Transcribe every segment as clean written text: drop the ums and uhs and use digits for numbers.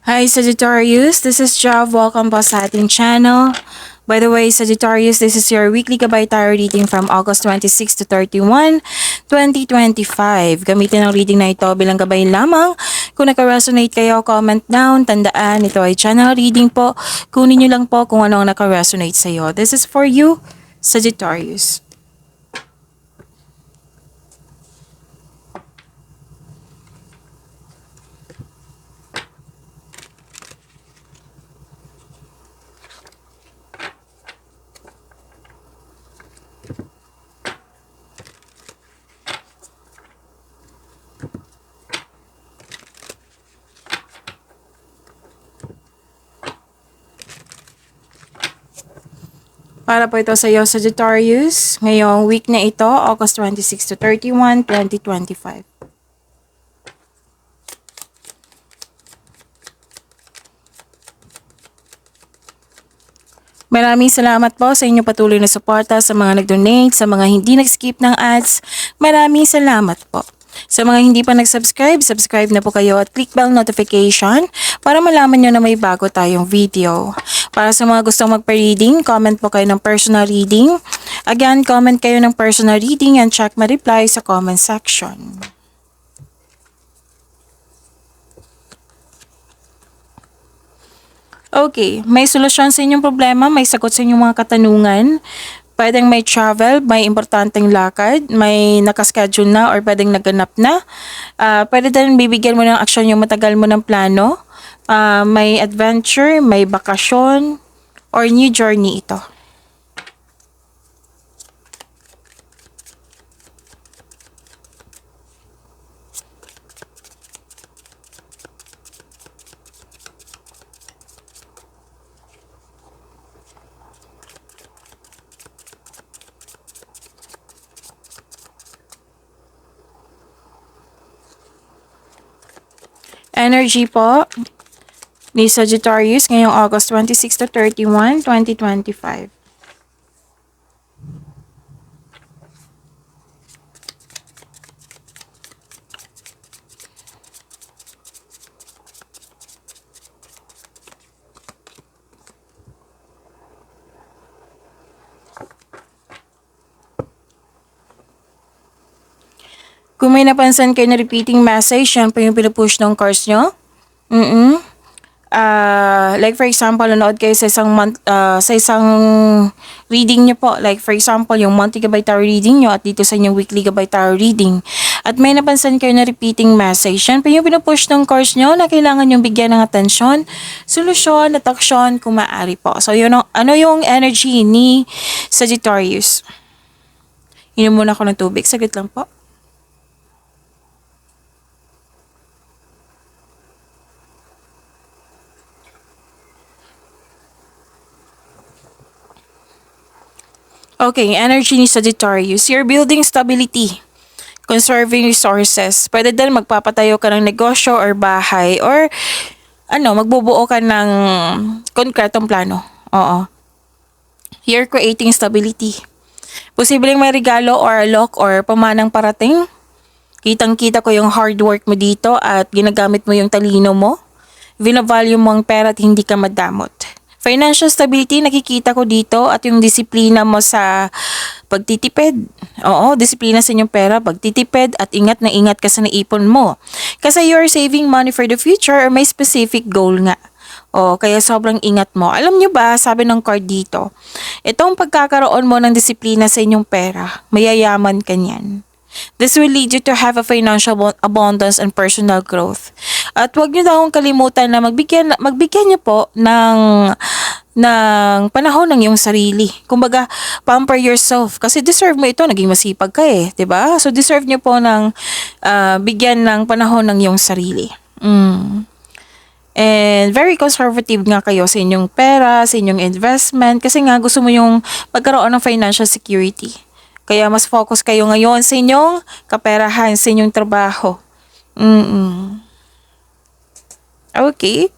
Hi Sagittarius, this is Jav. Welcome po sa ating channel. By the way, Sagittarius, this is your weekly gabay tarot reading from August 26 to 31, 2025. Gamitin ang reading na ito bilang gabay lamang. Kung naka-resonate kayo, comment down. Tandaan, ito ay channel reading po. Kunin nyo lang po kung ano ang naka-resonate sa iyo. This is for you, Sagittarius. Para po ito sa iyo, Sagittarius, ngayong week na ito, August 26 to 31, 2025. Maraming salamat po sa inyong patuloy na suporta, sa mga nag-donate, sa mga hindi nag-skip ng ads. Maraming salamat po. Sa mga hindi pa nag-subscribe, subscribe na po kayo at click bell notification para malaman nyo na may bago tayong video. Para sa mga gustong magpa-reading, comment po kayo ng personal reading. Again, comment kayo ng personal reading and check my reply sa comment section. Okay, may solusyon sa inyong problema, may sagot sa inyong mga katanungan. Pwedeng may travel, may importanteng lakad, may nakaschedule na or pwedeng naganap na. Pwede din bibigyan mo ng aksyon yung matagal mo ng plano. May adventure, may bakasyon, or new journey ito. Energy po ni Sagittarius ngayong August 26 to 31, 2025. Kung may napansin kayo na repeating message, yan po yung pinupush ng cards nyo. Like for example, nanood kayo sa isang reading nyo po. Like for example, yung monthly gabay tarot reading nyo at dito sa inyong weekly gabay tarot reading. At may napansin kayo na repeating message, yan po yung pinupush ng cards nyo na kailangan yung bigyan ng atensyon, solusyon at aksyon kung maaari po. So, yun, ano yung energy ni Sagittarius? Inom muna ako ng tubig. Saglit lang po. Okay, energy ni Sagittarius. You're building stability, conserving resources. Pwede din magpapatayo ka ng negosyo or bahay or magbubuo ka ng konkretong plano. Oo. You're creating stability. Posibleng may regalo or alok or pamanang parating. Kitang-kita ko yung hard work mo dito at ginagamit mo yung talino mo. Vinavalue mo ang pera at hindi ka madamot. Financial stability, nakikita ko dito at yung disiplina mo sa pagtitipid. Oo, disiplina sa inyong pera, pagtitipid at ingat na ingat ka sa naipon mo. Kasi you're saving money for the future or may specific goal nga. O, kaya sobrang ingat mo. Alam nyo ba, sabi ng card dito, itong pagkakaroon mo ng disiplina sa inyong pera, mayayaman ka niyan. This will lead you to have a financial abundance and personal growth. At huwag nyo daw kalimutan na magbigyan nyo po ng panahon ng iyong sarili. Kumbaga, pamper yourself. Kasi deserve mo ito, naging masipag ka eh. 'Di ba? So, deserve nyo po ng bigyan ng panahon ng iyong sarili. And very conservative nga kayo sa inyong pera, sa inyong investment. Kasi nga gusto mo yung pagkaroon ng financial security. Kaya mas focus kayo ngayon sa inyong kaperahan, sa inyong trabaho. Okay.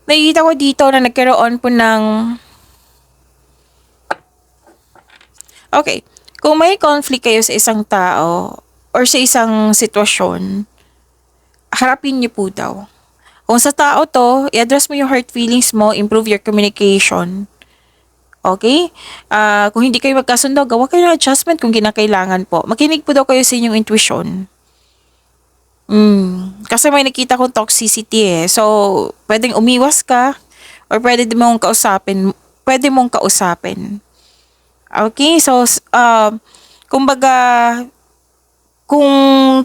Nakikita ko dito na nagkaroon po ng... Okay. Kung may conflict kayo sa isang tao, or sa isang sitwasyon, harapin niyo po daw. Kung sa tao to, i-address mo yung hurt feelings mo, improve your communication. Okay? Kung hindi kayo magkasundo, gawa kayo ng adjustment kung kinakailangan po. Makinig po daw kayo sa inyong intuition. Kasi may nakita kong toxicity eh. So, pwedeng umiwas ka or pwede mong kausapin. Okay? So, kumbaga, kung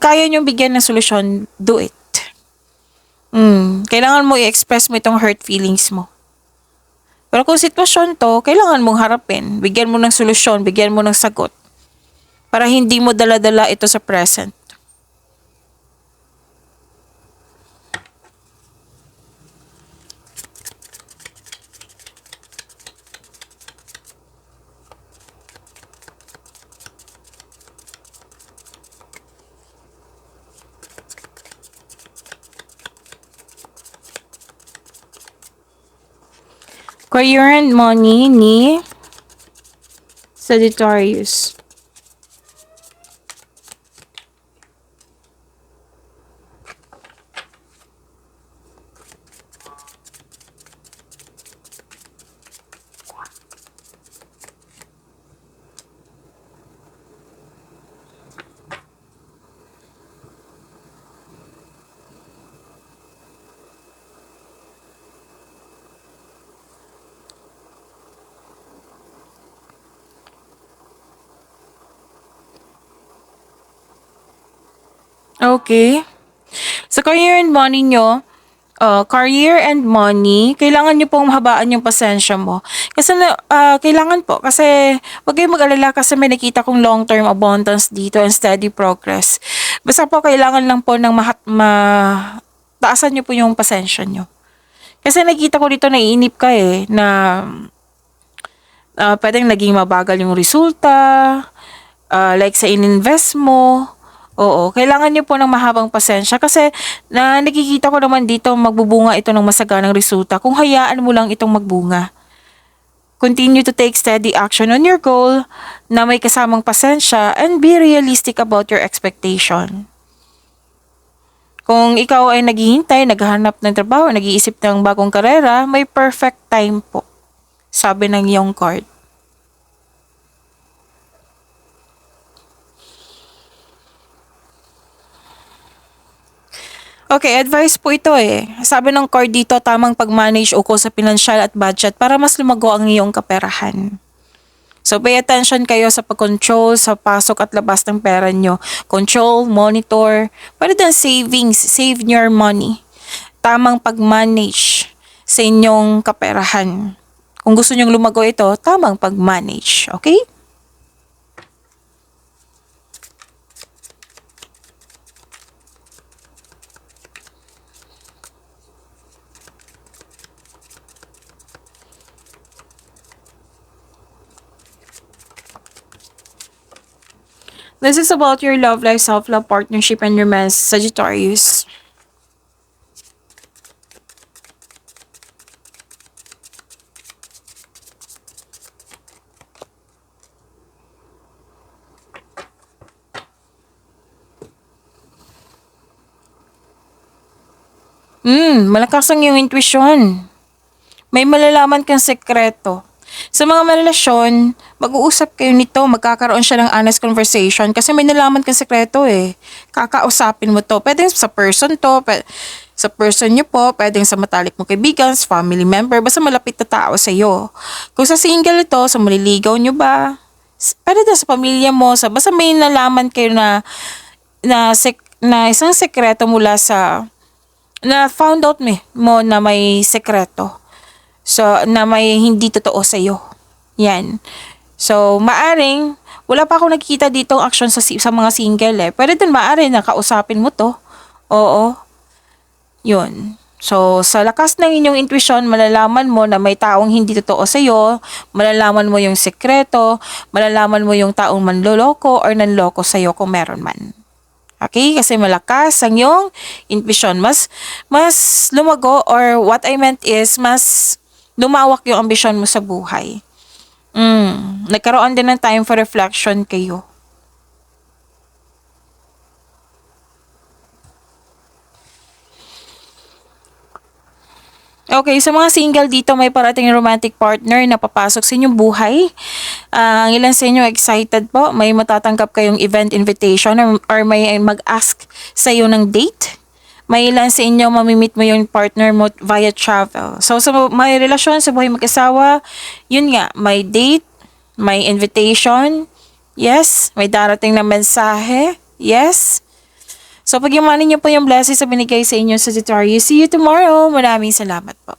kaya nyo bigyan ng solusyon, do it. Kailangan mo i-express mo itong hurt feelings mo. Pero kung sitwasyon to, kailangan mong harapin. Bigyan mo ng solusyon, bigyan mo ng sagot. Para hindi mo dala-dala ito sa present. Career and money ni Sagittarius. Okay. Sa career and money nyo, career and money, kailangan nyo pong mahabaan yung pasensya mo. Kasi kailangan po, kasi wag kayong mag-alala kasi may nakita kong long-term abundance dito and steady progress. Basta po kailangan lang po ng taasan nyo po yung pasensya nyo. Kasi nakita ko dito naiinip ka eh, na pwedeng naging mabagal yung resulta, like sa ininvest mo. Oo, kailangan niyo po ng mahabang pasensya kasi nakikita ko naman dito magbubunga ito ng masaganang resulta kung hayaan mo lang itong magbunga. Continue to take steady action on your goal na may kasamang pasensya and be realistic about your expectation. Kung ikaw ay naghihintay, naghahanap ng trabaho, nag-iisip ng bagong karera, may perfect time po, sabi ng iyong card. Okay, advice po ito eh. Sabi ng card dito, tamang pag-manage ukol sa pinansyal at budget para mas lumago ang iyong kaperahan. So, pay attention kayo sa pag-control sa pasok at labas ng pera nyo. Control, monitor, pwede din savings, save your money. Tamang pag-manage sa inyong kaperahan. Kung gusto nyong lumago ito, tamang pag-manage. Okay? This is about your love life, self-love, partnership, and romance, Sagittarius. Malakas ang iyong intuition. May malalaman kang sekreto. Sa mga relasyon, mag-uusap kayo nito, magkakaroon siya ng honest conversation kasi may nalaman kang sekreto eh. Kakausapin mo to. Pwedeng sa person to, sa person nyo po, pwedeng sa matalik mo kaibigan, sa family member, basta malapit na tao sa iyo. Kung sa single ito, sa maliligaw nyo ba, pwede na sa pamilya mo, basta may nalaman kayo na isang sekreto mula na found out mo na may sekreto. So, na may hindi totoo sa iyo. Yan. So, maaring, wala pa ako nakikita ditong action sa mga single eh. Pwede din maaring nakausapin mo to. Oo. Yun. So, sa lakas ng inyong intuition, malalaman mo na may taong hindi totoo sa iyo, malalaman mo yung sekreto, malalaman mo yung taong manloloko or nanloko sa iyo kung meron man. Okay? Kasi malakas ang iyong intuition. Mas lumago or what I meant is, mas lumawak yung ambisyon mo sa buhay. Nagkaroon din ng time for reflection kayo. Okay, sa mga single dito, may parating romantic partner na papasok sa inyong buhay. Ang ilan sa inyo excited po, may matatanggap kayong event invitation or may mag-ask sa iyo ng date. May ilan sa inyo mamimit mo yung partner mo via travel. So, sa may relasyon sa buhay mag-asawa, yun nga, may date, may invitation, yes, may darating na mensahe, yes. So, pag-imanin niyo po yung blessings sa binigay sa inyo sa Sagittarius. See you tomorrow. Maraming salamat po.